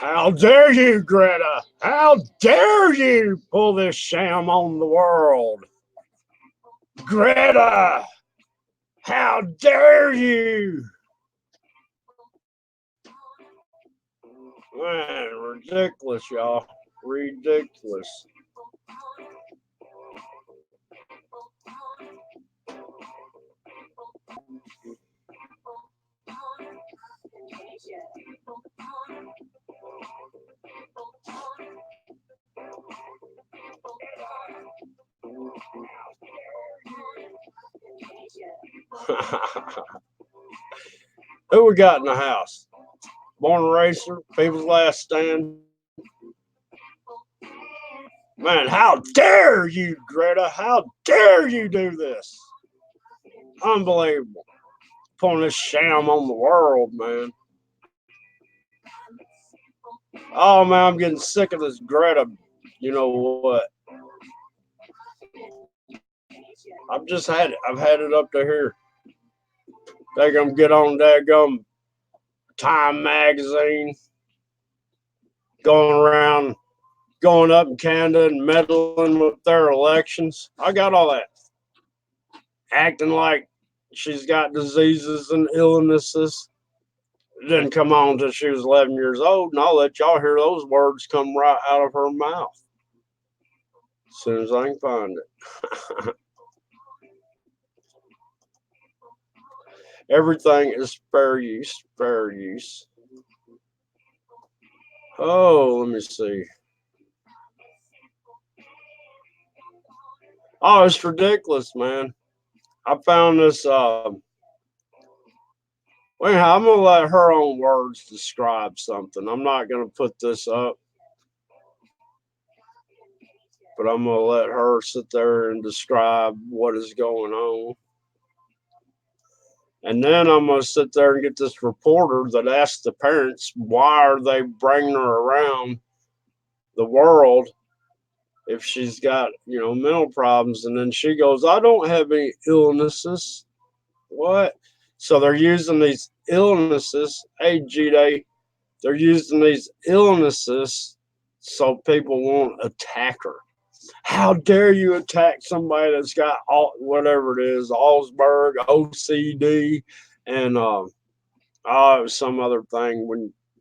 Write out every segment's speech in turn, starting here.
How dare you, Greta? How dare you pull this sham on the world? Greta, how dare you? Man, ridiculous, y'all. Ridiculous. Who we got in the house? Born Racer, People's Last Stand. Man, how dare you, Greta? How dare you do this? Unbelievable. Pulling this sham on the world, man. Oh man, I'm getting sick of this Greta. You know what? I've had it up to here. They gonna get on daggum Time magazine, going up in Canada and meddling with their elections. I got all that. Acting like she's got diseases and illnesses. It didn't come on until she was 11 years old, and I'll let y'all hear those words come right out of her mouth as soon as I can find it. Everything is fair use, fair use. Oh, let me see. Oh, it's ridiculous, man. I found this. Well, I'm gonna let her own words describe something. I'm not gonna put this up, but I'm gonna let her sit there and describe what is going on. And then I'm going to sit there and get this reporter that asks the parents, why are they bringing her around the world if she's got, mental problems? And then she goes, I don't have any illnesses. What? So they're using these illnesses. Hey, G-Day, they're using these illnesses so people won't attack her. How dare you attack somebody that's got whatever it is, Alzheimer's, OCD, and it was some other thing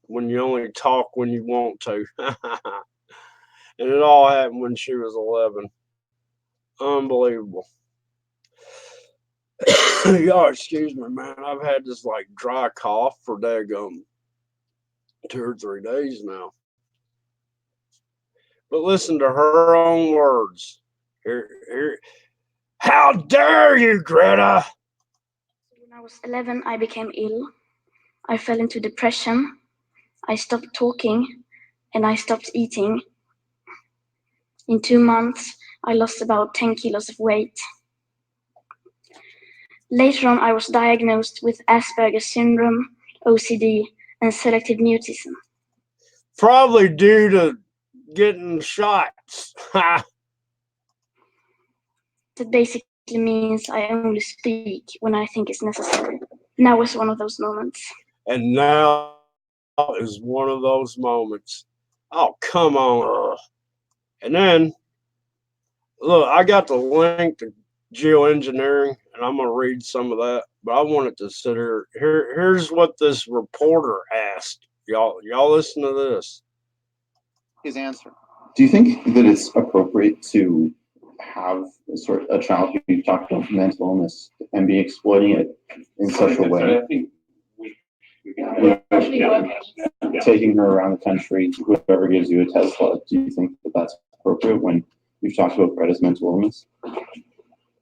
when you only talk when you want to. And it all happened when she was 11. Unbelievable. Y'all, excuse me, man. I've had this like dry cough for daggum 2 or 3 days now. But listen to her own words. Here. How dare you, Greta? When I was 11, I became ill. I fell into depression. I stopped talking and I stopped eating. In 2 months, I lost about 10 kilos of weight. Later on, I was diagnosed with Asperger's syndrome, OCD, and selective mutism. Probably due to getting shots. That basically means I only speak when I think it's necessary. Now is one of those moments. And now is one of those moments. Oh, come on. And then, look, I got the link to Geoengineering, and I'm going to read some of that. But I wanted to sit here. Here's what this reporter asked. Y'all listen to this. His answer. Do you think that it's appropriate to have a child who talked about mental illness and be exploiting it in such a way? I think taking her around the country, whoever gives you a Tesla, do you think that that's appropriate when you've talked about Greta's mental illness?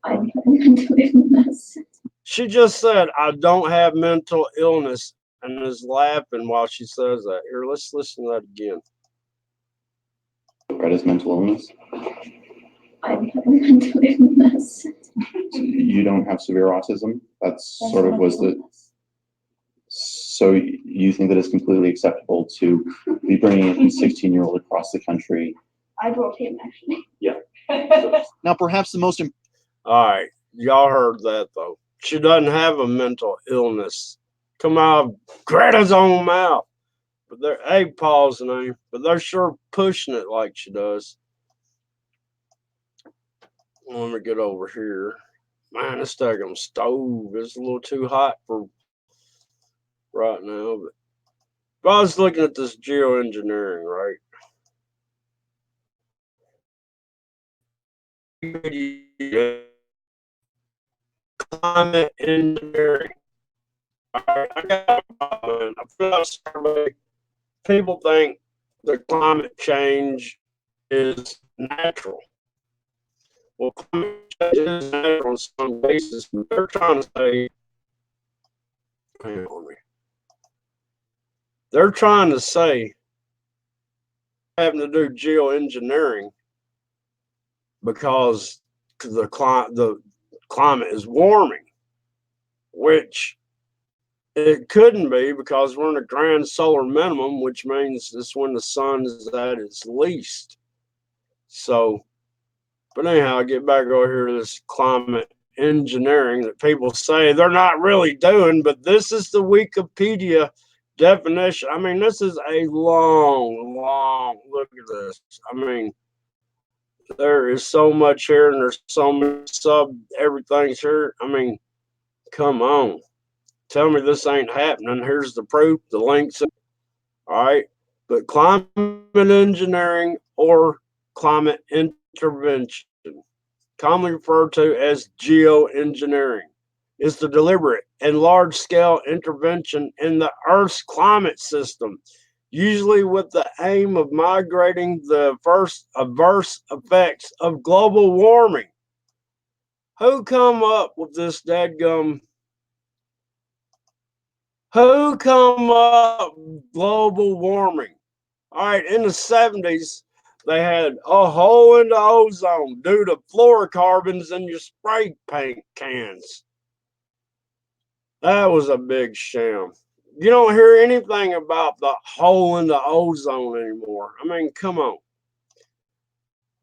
I have mental illness. She just said, I don't have mental illness, and is laughing while she says that. Here, let's listen to that again. Greta's mental illness? I have mental illness. You don't have severe autism? That's sort of was the... So you think that it's completely acceptable to be bringing a 16-year-old across the country? I brought him, actually. Yeah. Now, perhaps the most... All right, y'all heard that, though. She doesn't have a mental illness. Come out of Greta's own mouth. But they're Paul's name, but they're sure pushing it like she does. Let me get over here. Man, this daggum stove is a little too hot for right now. But if I was looking at this geoengineering, right? Climate engineering. Right, I got a problem. I put out a survey. People think that climate change is natural. Well, climate change is natural on some basis, but they're trying to say, hang on me. They're trying to say having to do geoengineering because the climate is warming, which it couldn't be because we're in a grand solar minimum, which means it's when the sun is at its least. So, but anyhow, I get back over here to this climate engineering that people say they're not really doing, but this is the Wikipedia definition. I mean, this is a long look at this. I mean, there is so much here and there's so much everything's here. I mean, come on. Tell me this ain't happening. Here's the proof, the links. All right. But climate engineering or climate intervention, commonly referred to as geoengineering, is the deliberate and large-scale intervention in the Earth's climate system, usually with the aim of migrating the adverse effects of global warming. Who come up with this dadgum? Who come up with global warming? All right, in the 70s, they had a hole in the ozone due to fluorocarbons in your spray paint cans. That was a big sham. You don't hear anything about the hole in the ozone anymore. I mean, come on.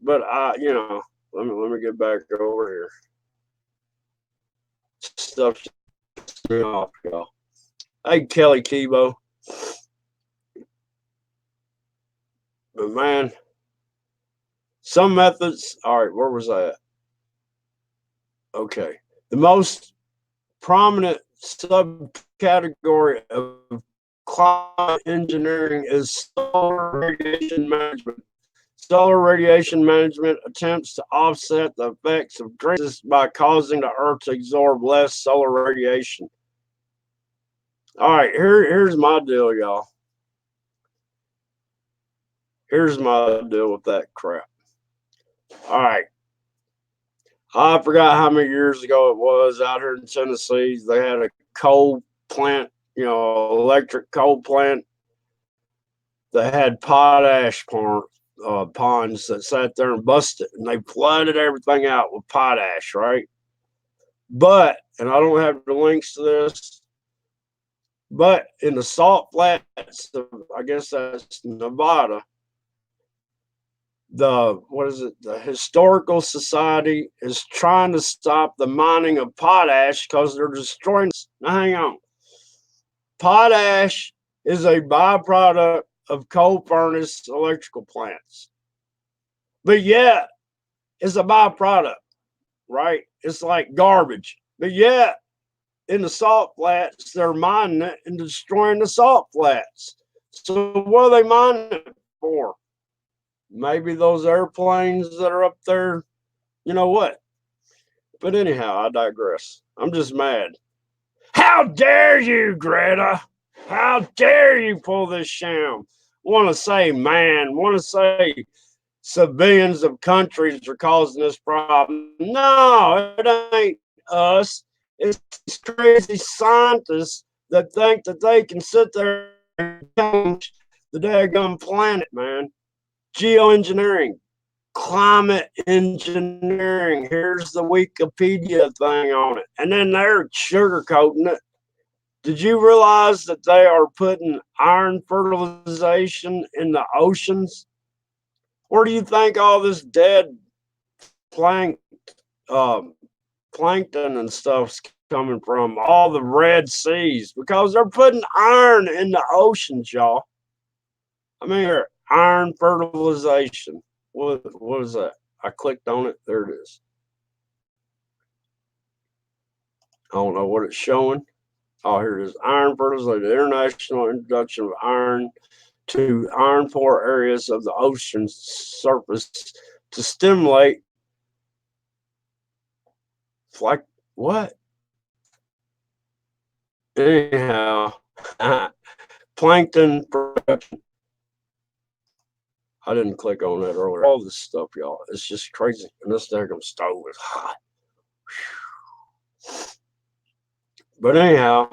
But let me get back over here. Stuff off, y'all. Hey, Kelly Kibo. But man, some methods. All right, where was I at? Okay, the most prominent subcategory of climate engineering is solar radiation management. Solar radiation management attempts to offset the effects of greenhouse by causing the Earth to absorb less solar radiation. All right, here's my deal, y'all. Here's my deal with that crap. All right. I forgot how many years ago it was out here in Tennessee. They had a coal plant, electric coal plant that had potash ponds that sat there and busted, and they flooded everything out with potash, right? But, and I don't have the links to this, but in the salt flats of, I guess that's Nevada, the Historical Society is trying to stop the mining of potash because they're destroying. Now, hang on. Potash is a byproduct of coal furnace electrical plants, but yet it's a byproduct, right? It's like garbage, but yet in the salt flats, they're mining it and destroying the salt flats. So what are they mining it for? Maybe those airplanes that are up there, you know what? But anyhow, I digress. I'm just mad. How dare you, Greta? How dare you pull this sham? Want to say man, want to say civilians of countries are causing this problem. No, it ain't us. It's these crazy scientists that think that they can sit there and change the daggum planet, man. Geoengineering, climate engineering. Here's the Wikipedia thing on it. And then they're sugarcoating it. Did you realize that they are putting iron fertilization in the oceans? Where do you think all this dead plankton and stuff's coming from? All the Red Seas, because they're putting iron in the oceans, y'all. I mean, here, iron fertilization. What is that? I clicked on it. There it is. I don't know what it's showing. Oh, here it is. Iron fertilization. International introduction of iron to iron poor areas of the ocean surface to stimulate like what? Anyhow, plankton production. I didn't click on that earlier. All this stuff, y'all, it's just crazy. And this daggum stove is hot. But anyhow,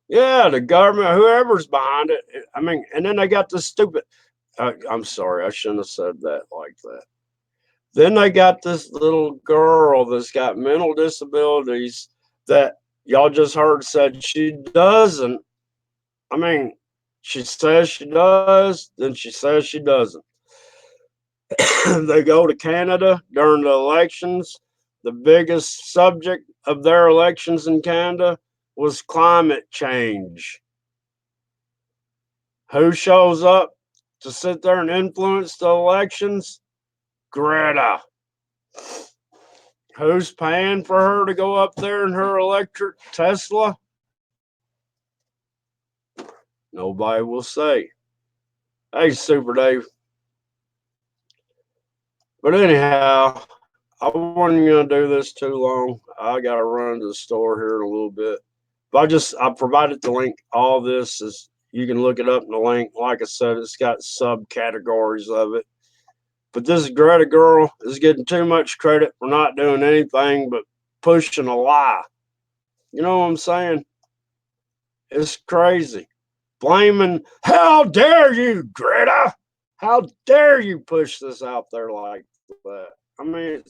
yeah, the government, whoever's behind it. I mean, and then they got this stupid. I'm sorry, I shouldn't have said that like that. Then they got this little girl that's got mental disabilities that y'all just heard said she doesn't. I mean, she says she does, then she says she doesn't. They go to Canada during the elections. The biggest subject of their elections in Canada was climate change. Who shows up to sit there and influence the elections? Greta. Who's paying for her to go up there in her electric Tesla? Nobody will say. Hey, Super Dave. But anyhow, I wasn't going to do this too long. I got to run to the store here in a little bit. But I provided the link. All this is, you can look it up in the link. Like I said, it's got subcategories of it. But this Greta girl is getting too much credit for not doing anything but pushing a lie. You know what I'm saying? It's crazy. Blaming, how dare you, Greta? How dare you push this out there like that? I mean,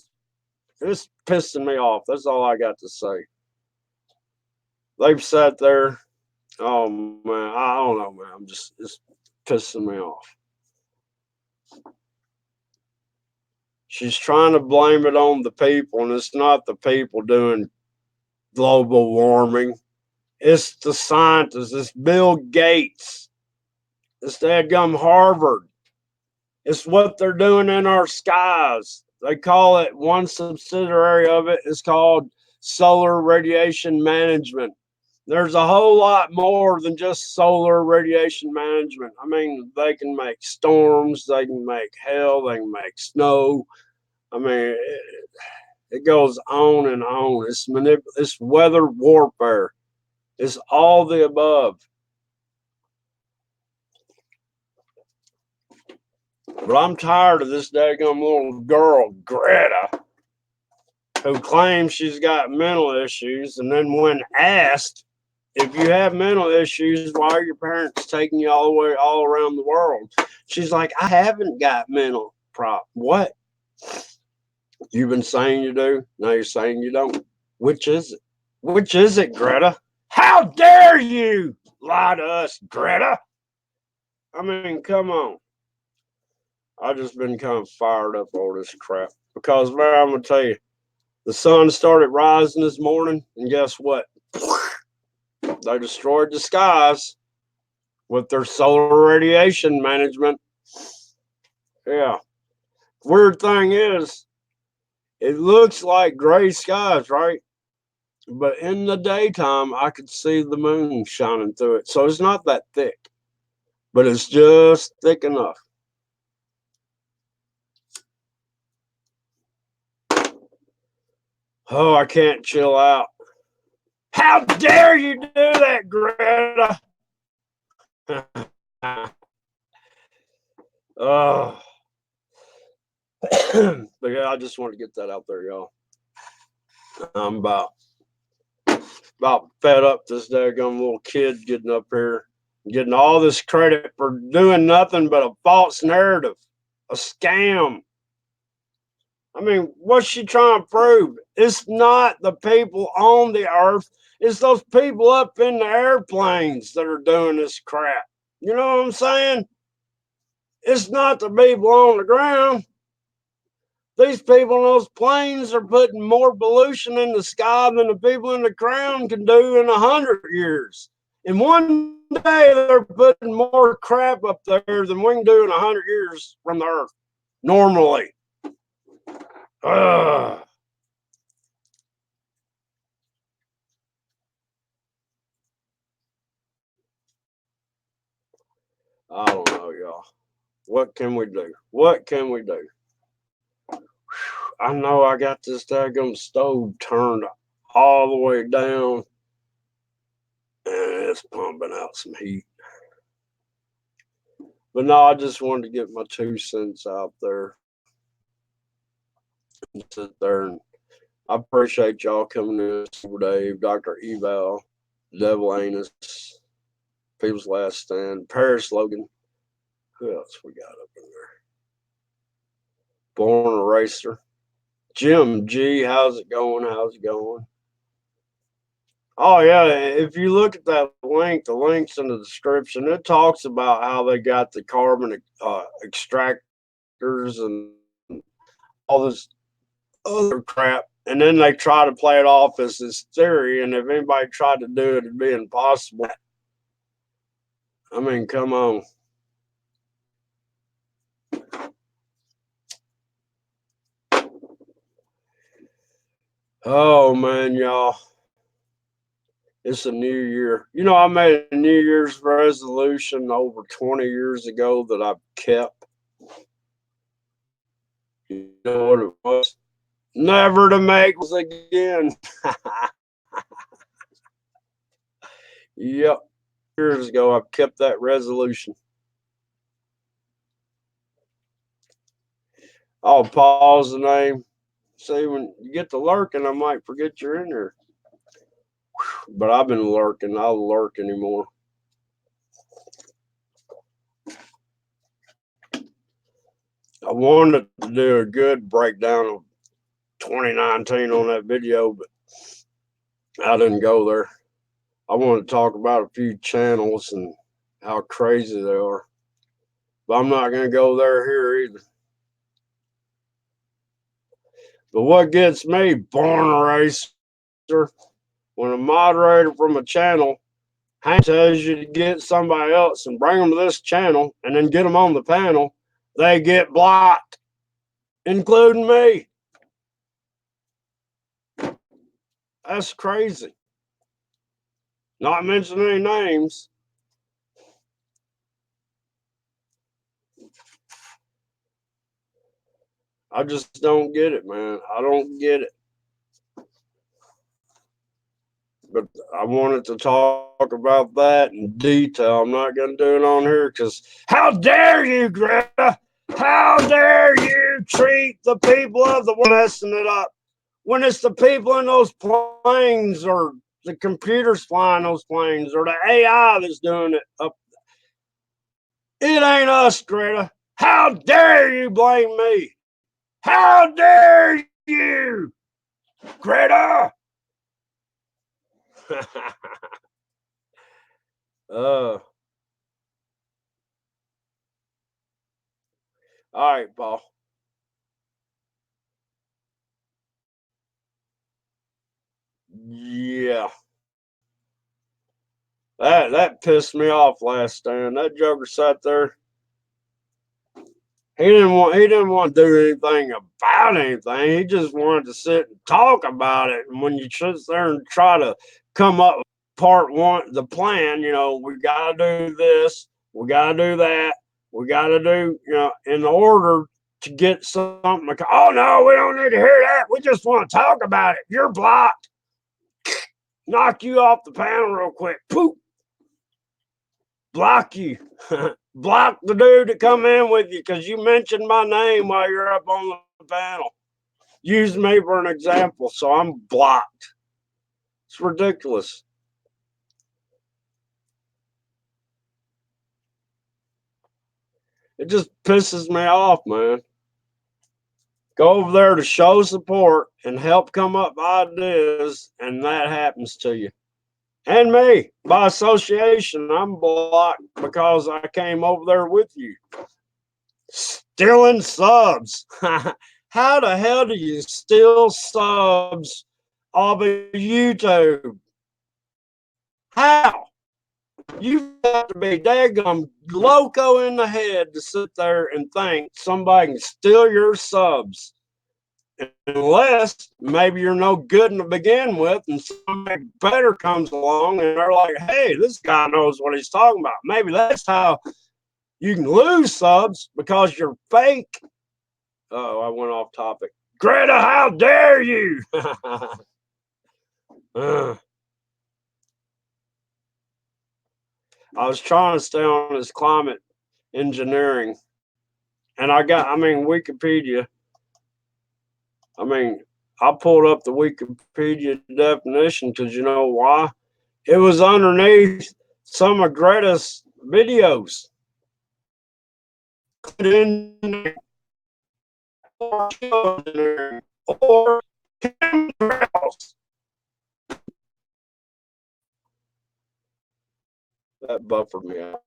it's pissing me off. That's all I got to say. They've sat there. Oh, man. I don't know, man. It's pissing me off. She's trying to blame it on the people, and it's not the people doing global warming. It's the scientists. It's Bill Gates. It's dadgum Harvard. It's what they're doing in our skies. They call it, one subsidiary of it is called solar radiation management. There's a whole lot more than just solar radiation management. I mean, they can make storms, they can make hail, they can make snow. I mean, it goes on and on. It's weather warfare. It's all the above. But I'm tired of this daggum little girl, Greta, who claims she's got mental issues. And then when asked, if you have mental issues, why are your parents taking you all around the world? She's like, I haven't got mental problems. What? You've been saying you do. Now you're saying you don't. Which is it? Which is it, Greta? How dare you lie to us, Greta? I mean, come on. I've just been kind of fired up all this crap. Because, man, I'm going to tell you, the sun started rising this morning, and guess what? They destroyed the skies with their solar radiation management. Yeah. Weird thing is, it looks like gray skies, right? But in the daytime, I could see the moon shining through it. So it's not that thick, but it's just thick enough. Oh, I can't chill out. How dare you do that, Greta? Oh. But yeah, I just want to get that out there, y'all. I'm about fed up this daggum little kid getting up here, getting all this credit for doing nothing but a false narrative, a scam. I mean, what's she trying to prove? It's not the people on the earth. It's those people up in the airplanes that are doing this crap. You know what I'm saying? It's not the people on the ground. These people in those planes are putting more pollution in the sky than the people in the ground can do in 100 years. In one day, they're putting more crap up there than we can do in 100 years from the Earth, normally. Ugh. I don't know, y'all. What can we do? What can we do? I know I got this daggone stove turned all the way down, and it's pumping out some heat. But no, I just wanted to get my 2 cents out there and sit there. And I appreciate y'all coming in. Super Dave, Dr. Eval, Devil Anus, People's Last Stand, Paris Logan. Who else we got up in there? Born Eraser. Jim G, how's it going? How's it going? Oh yeah, if you look at that link, the link's in the description. It talks about how they got the carbon extractors and all this other crap, and then they try to play it off as this theory. And if anybody tried to do it, it'd be impossible. I mean, come on. Oh man, y'all. It's a new year. You know, I made a New Year's resolution over 20 years ago that I've kept. You know what it was? Never to make again. Yep. Years ago, I've kept that resolution. I'll pause the name. See, when you get to lurking, I might forget you're in there. But I've been lurking. I don't lurk anymore. I wanted to do a good breakdown of 2019 on that video, but I didn't go there. I want to talk about a few channels and how crazy they are. But I'm not going to go there here either. But what gets me, Born Eraser, when a moderator from a channel tells you to get somebody else and bring them to this channel and then get them on the panel, they get blocked, including me. That's crazy. Not mentioning any names. I just don't get it, man. I don't get it. But I wanted to talk about that in detail. I'm not going to do it on here because how dare you, Greta? How dare you treat the people of the world messing it up when it's the people in those planes or the computers flying those planes or the AI that's doing it up. It ain't us, Greta. How dare you blame me? How dare you, Greta? All right, Paul. Yeah. That pissed me off last stand. That joker sat there. He didn't want to do anything about anything. He just wanted to sit and talk about it. And when you sit there and try to come up with part one, the plan, you know, we gotta do this, we gotta do that, we gotta do, you know, in order to get something like, oh no, we don't need to hear that. We just want to talk about it. You're blocked. Knock you off the panel real quick. Poop. Block you. Block the dude to come in with you because you mentioned my name while you're up on the panel. Use me for an example, so I'm blocked. It's ridiculous. It just pisses me off, man. Go over there to show support and help come up with ideas, and that happens to you. And me, by association, I'm blocked because I came over there with you. Stealing subs. How the hell do you steal subs off of YouTube? How? You have to be daggum loco in the head to sit there and think somebody can steal your subs. Unless maybe you're no good to begin with and somebody better comes along and they're like, hey, this guy knows what he's talking about. Maybe that's how you can lose subs because you're fake. Oh, I went off topic. Greta, how dare you? I was trying to stay on this climate engineering. And Wikipedia. I pulled up the Wikipedia definition because you know why? It was underneath some of Greta's videos. Or chemtrails. That buffered me out.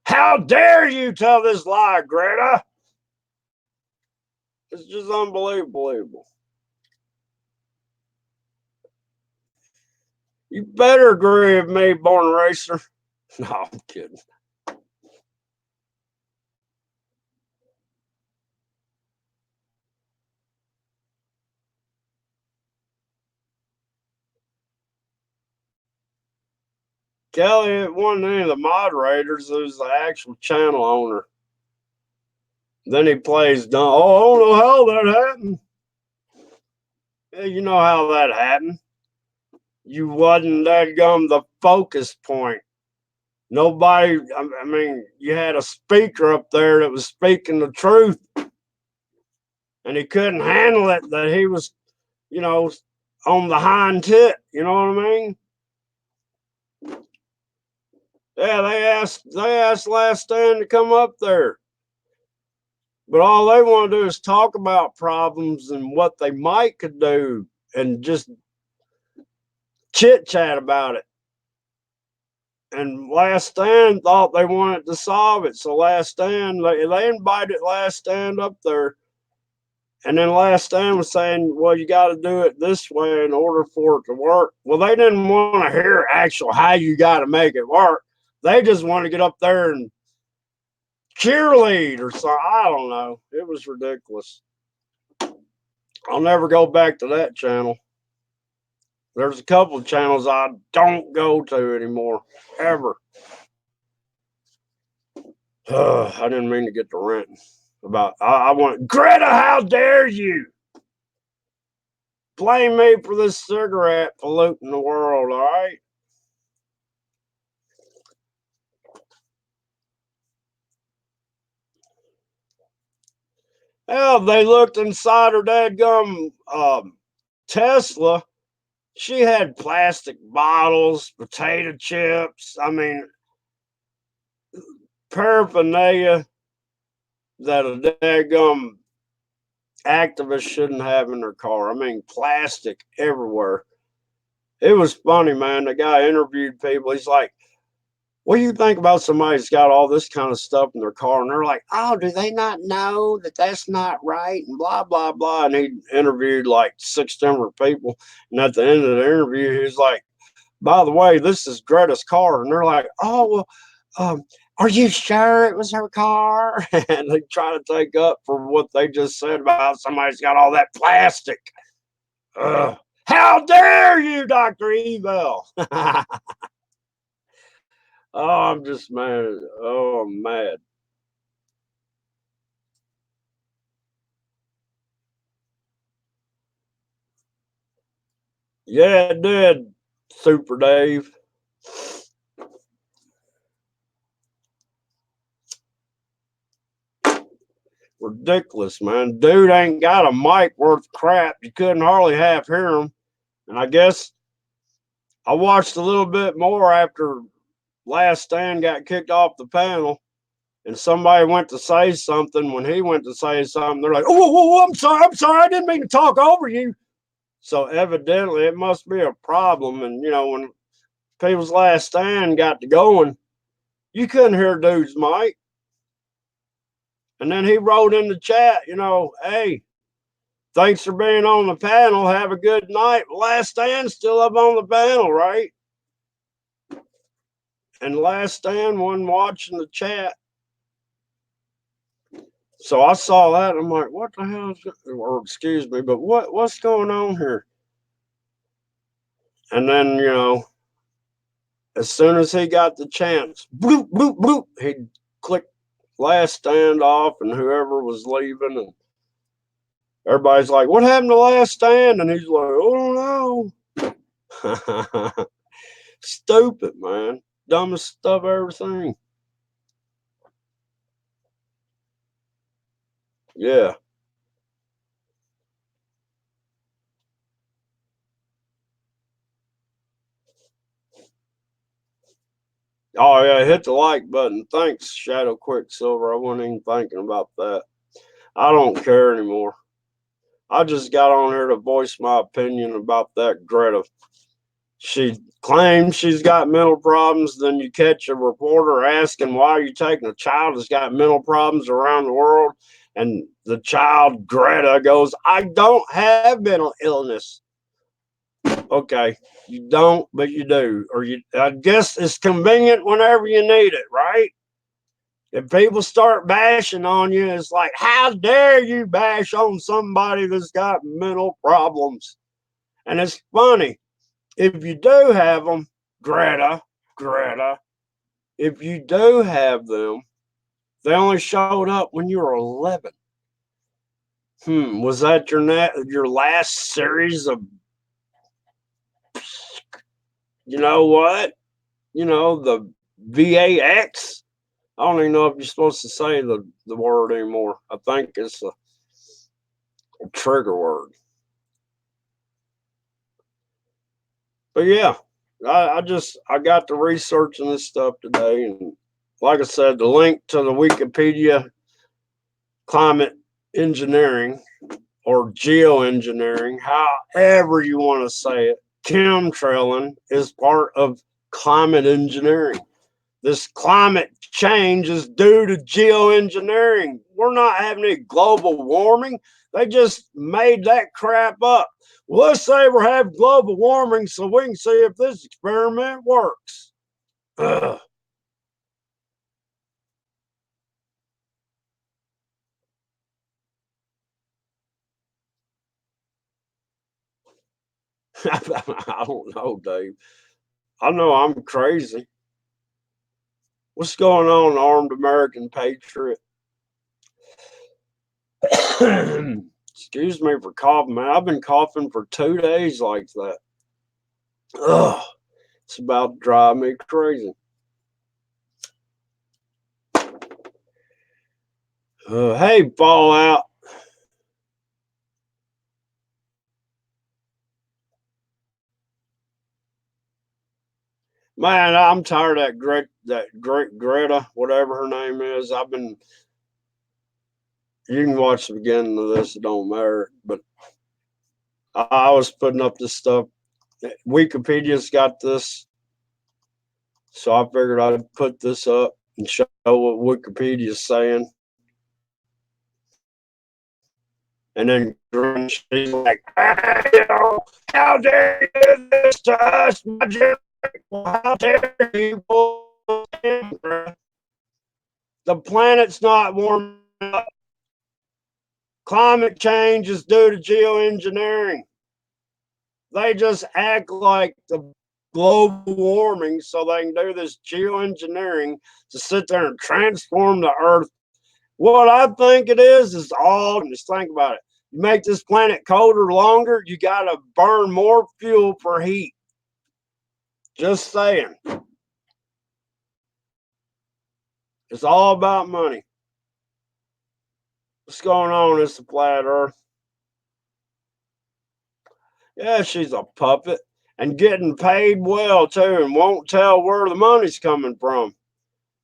How dare you tell this lie, Greta? It's just unbelievable. You better agree with me, Born Racer. No, I'm kidding. Kelly, it wasn't any of the moderators. It was the actual channel owner. Then he plays dumb. Oh, I don't know how that happened. Yeah, you know how that happened. You wasn't dadgum the focus point. Nobody, you had a speaker up there that was speaking the truth. And he couldn't handle it that he was, on the hind tit. You know what I mean? Yeah, they asked Last Stand to come up there. But all they want to do is talk about problems and what they might could do and just chit chat about it. And Last Stand thought they wanted to solve it. So Last Stand, they invited Last Stand up there. And then Last Stand was saying, well, you got to do it this way in order for it to work. Well, they didn't want to hear actual how you got to make it work. They just want to get up there and cheerlead or something. I don't know. It was ridiculous. I'll never go back to that channel. There's a couple of channels I don't go to anymore, ever. I didn't mean to get to ranting about. I want Greta. How dare you? Blame me for this cigarette polluting the world. All right. Hell, they looked inside her dadgum Tesla. She had plastic bottles, potato chips. Paraphernalia that a dadgum activist shouldn't have in their car. Plastic everywhere. It was funny, man. The guy interviewed people. He's like, what do you think about somebody that's got all this kind of stuff in their car? And they're like, oh, do they not know that that's not right? And blah, blah, blah. And he interviewed like 6 different people. And at the end of the interview, he was like, by the way, this is Greta's car. And they're like, oh, well, are you sure it was her car? And they try to take up for what they just said about somebody's got all that plastic. How dare you, Dr. Evil? Oh, I'm just mad. Oh, I'm mad. Yeah, it did, Super Dave. Ridiculous, man. Dude ain't got a mic worth crap. You couldn't hardly half hear him. And I guess I watched a little bit more after Last Stand got kicked off the panel. And somebody went to say something. When he went to say something, they're like, oh, I'm sorry, I didn't mean to talk over you. So evidently it must be a problem. And, when people's Last Stand got to going, you couldn't hear dude's mic. And then he wrote in the chat, hey, thanks for being on the panel. Have a good night. Last Stand still up on the panel, right? and Last Stand wasn't watching the chat. So I saw that, and I'm like, what the hell is that? Or excuse me, but what's going on here? And then, as soon as he got the chance, bloop, bloop, bloop, he'd click Last Stand off, and whoever was leaving, and everybody's like, what happened to Last Stand? And he's like, oh no. Stupid, man. Dumbest stuff I ever seen. Yeah. Oh, yeah, hit the like button. Thanks, Shadow Quicksilver. I wasn't even thinking about that. I don't care anymore. I just got on here to voice my opinion about that Greta. She claims she's got mental problems. Then you catch a reporter asking why are you taking a child that's got mental problems around the world, and the child Greta goes, I don't have mental illness. Okay, you don't, but you do, or I guess it's convenient whenever you need it, right? If people start bashing on you, it's like, how dare you bash on somebody that's got mental problems? And it's funny. If you do have them, Greta, if you do have them, they only showed up when you were 11. Was that your last series of, you know what? The VAX? I don't even know if you're supposed to say the word anymore. I think it's a trigger word. But yeah, I got to researching this stuff today, and like I said, the link to the Wikipedia climate engineering or geoengineering, however you want to say it, chemtrailing is part of climate engineering. This climate change is due to geoengineering. We're not having any global warming. They just made that crap up. Let's say we're having global warming so we can see if this experiment works. Ugh. I don't know, Dave. I know I'm crazy. What's going on, armed American patriot? Excuse me for coughing, man. I've been coughing for 2 days like that. Ugh, it's about to drive me crazy. Hey, Fallout. Man, I'm tired of that great Greta, whatever her name is. You can watch the beginning of this, it don't matter. But I was putting up this stuff. Wikipedia's got this. So I figured I'd put this up and show what Wikipedia's saying. And then she's like, how dare you do this to us, my generation? How dare you? The planet's not warming up. Climate change is due to geoengineering. They just act like the global warming so they can do this geoengineering to sit there and transform the earth. What I think it is all, just think about it. You make this planet colder longer, you got to burn more fuel for heat. Just saying. It's all about money. What's going on? It's the flat earth. Yeah, she's a puppet and getting paid well too, and won't tell where the money's coming from.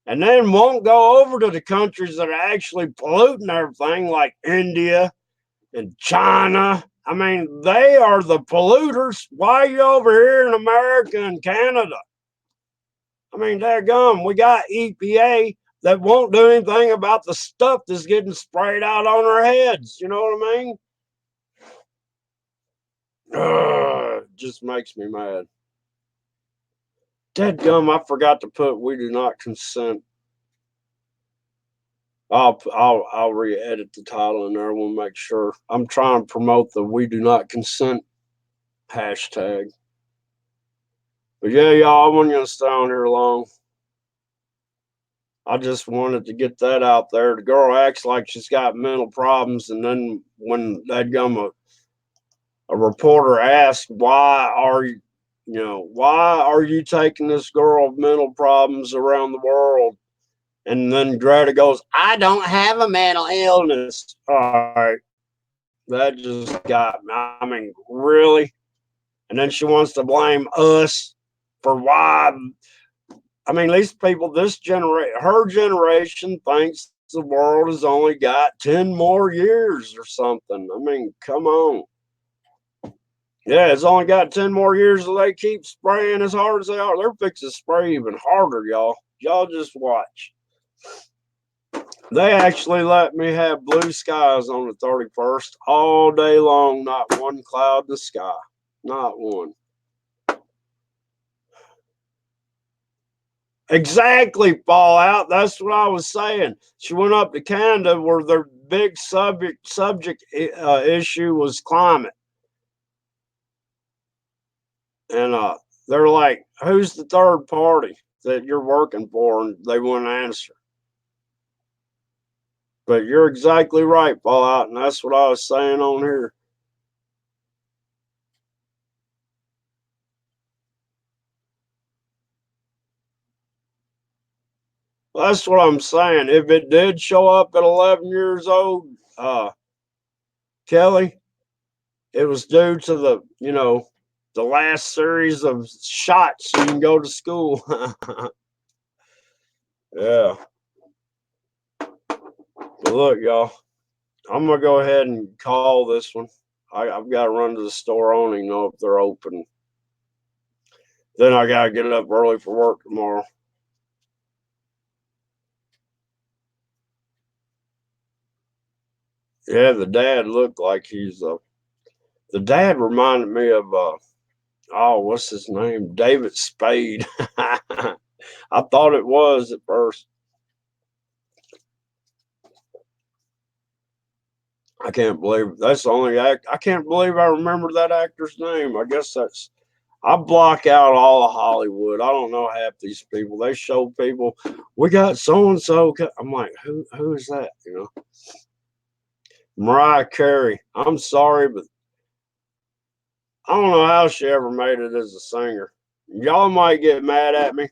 And then won't go over to the countries that are actually polluting everything, like India and China. I mean, they are the polluters. Why are you over here in America and Canada? I mean, daggum, we got EPA that won't do anything about the stuff that's getting sprayed out on our heads. You know what I mean? Just makes me mad. Dadgum, I forgot to put we do not consent. I'll re-edit the title in there. We'll make sure. I'm trying to promote the we do not consent hashtag. But yeah, y'all, I wasn't gonna stay on here long. I just wanted to get that out there. The girl acts like she's got mental problems, and then when a reporter asks, why are you taking this girl with mental problems around the world? And then Greta goes, I don't have a mental illness. All right. That just got me. I mean, really? And then she wants to blame us for why. I mean, these people, her generation thinks the world has only got 10 more years or something. I mean, come on. Yeah, it's only got 10 more years, and they keep spraying as hard as they are. They're fixing to spray even harder, y'all. Y'all just watch. They actually let me have blue skies on the 31st all day long, not one cloud in the sky. Not one. Exactly, Fallout. That's what I was saying. She went up to Canada where their big subject issue was climate. And they're like, who's the third party that you're working for? And they wouldn't answer. But you're exactly right, Fallout. And that's what I was saying on here. That's what I'm saying. If it did show up at 11 years old, Kelly, it was due to the last series of shots so you can go to school. Yeah. But look, y'all, I'm going to go ahead and call this one. I've got to run to the store. I don't even know if they're open. Then I got to get up early for work tomorrow. Yeah, the dad looked like the dad reminded me of, what's his name? David Spade. I thought it was at first. I can't believe that's the only act. I can't believe I remember that actor's name. I guess I block out all of Hollywood. I don't know half these people. They show people, we got so and so. I'm like, who is that? Mariah Carey. I'm sorry, but I don't know how she ever made it as a singer. Y'all might get mad at me,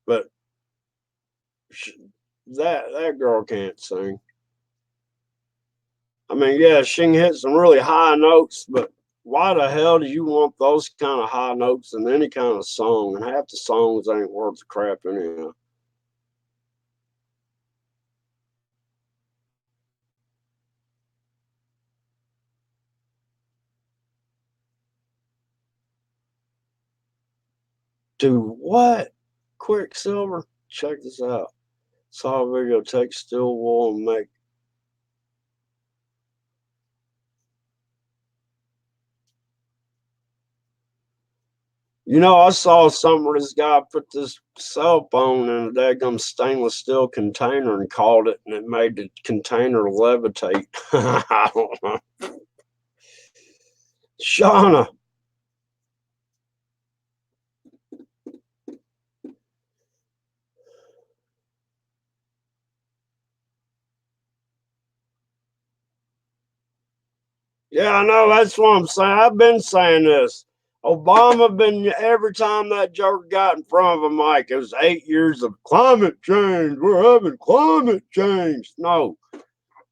but that girl can't sing. I mean, yeah, she can hit some really high notes, but why the hell do you want those kind of high notes in any kind of song? And half the songs ain't worth the crap anyhow. Do what? Quicksilver? Check this out. Saw a video, take steel wool and make. I saw something where this guy put this cell phone in a daggum stainless steel container and called it, and it made the container levitate. I don't know. Shauna. Yeah, I know. That's what I'm saying. I've been saying this. Obama been every time that joke got in front of a mic, it was 8 years of climate change. We're having climate change. No,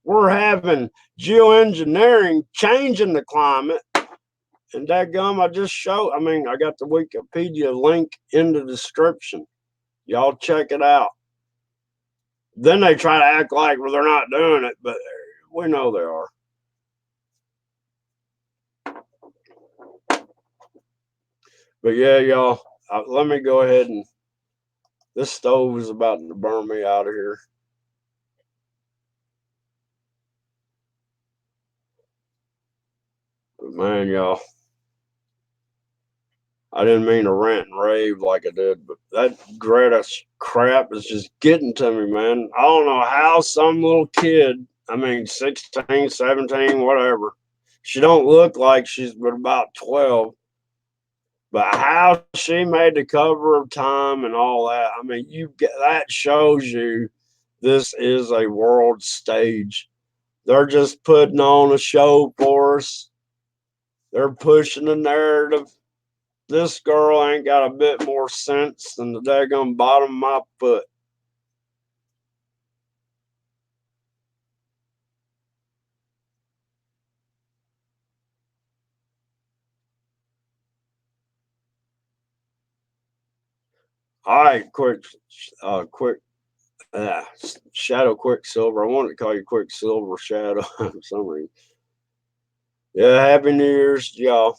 we're having geoengineering changing the climate. And that gum I just showed. I mean, I got the Wikipedia link in the description. Y'all check it out. Then they try to act like they're not doing it, but we know they are. But yeah, y'all, let me go ahead and this stove is about to burn me out of here. But man, y'all, I didn't mean to rant and rave like I did, but that Greta crap is just getting to me, man. I don't know how some little kid, I mean, 16, 17, whatever. She don't look like she's but about 12. But how she made the cover of Time and all that, I mean, you get that shows you this is a world stage. They're just putting on a show for us. They're pushing the narrative. This girl ain't got a bit more sense than the daggum bottom of my foot. All right, Shadow Quicksilver. I wanted to call you Quicksilver Shadow for some reason. Yeah, Happy New Year's, y'all.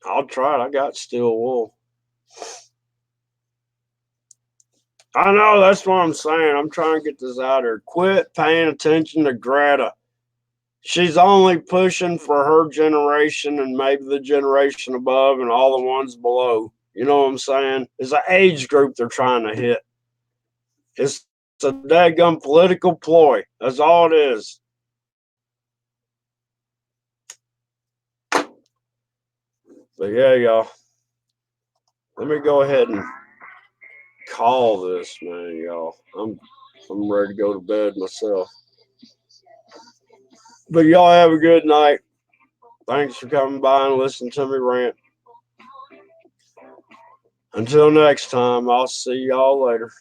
I'll try it. I got steel wool. I know, that's what I'm saying. I'm trying to get this out there. Quit paying attention to Greta. She's only pushing for her generation and maybe the generation above and all the ones below. You know what I'm saying? It's an age group they're trying to hit. It's a daggum political ploy. That's all it is. But yeah, y'all. Let me go ahead and call this, man, y'all. I'm ready to go to bed myself. But y'all have a good night. Thanks for coming by and listening to me rant. Until next time, I'll see y'all later.